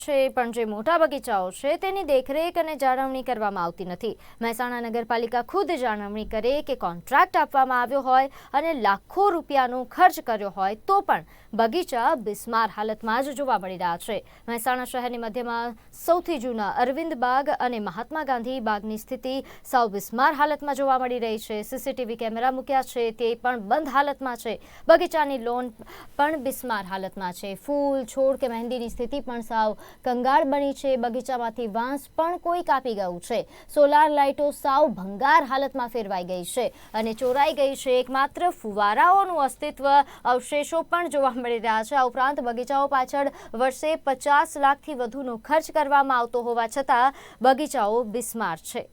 પણ જે મોટા બગીચાઓ છે તેની દેખરેખ અને જાળવણી કરવામાં આવતી નથી। મહેસાણા નગરપાલિકા ખુદ જાળવણી કરે કે કોન્ટ્રાક્ટ આપવામાં આવ્યો હોય અને લાખો રૂપિયાનો ખર્ચ કર્યો હોય તો પણ બગીચા બિસ્માર હાલતમાં જ જોવા મળી રહ્યા છે। મહેસાણા શહેરની મધ્યમાં સૌથી જૂના અરવિંદ બાગ અને મહાત્મા ગાંધી બાગની સ્થિતિ સાવ બિસ્માર હાલતમાં જોવા મળી રહી છે। સીસીટીવી કેમેરા મૂક્યા છે તે પણ બંધ હાલતમાં છે। બગીચાની લોન પણ બિસ્માર હાલતમાં છે। ફૂલ છોડ કે મહેંદીની સ્થિતિ પણ સાવ કંગાળ બની છે। બગીચામાંથી વાંસ પણ કોઈ કાપી ગયું છે। સોલાર લાઇટો સાવ ભંગાર હાલતમાં ફેરવાઈ ગઈ છે અને ચોરાઈ ગઈ છે। એકમાત્ર ફુવારાઓનું અસ્તિત્વ અવશેષો પણ જોવા મળી રહ્યા છે। આ ઉપરાંત બગીચાઓ પાછળ વર્ષે 50 લાખથી વધુનો ખર્ચ કરવામાં આવતો હોવા છતાં બગીચાઓ બિસ્માર છે।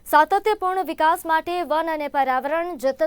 સાતત્યપૂર્ણ વિકાસ માટે વન અને પર્યાવરણ જતન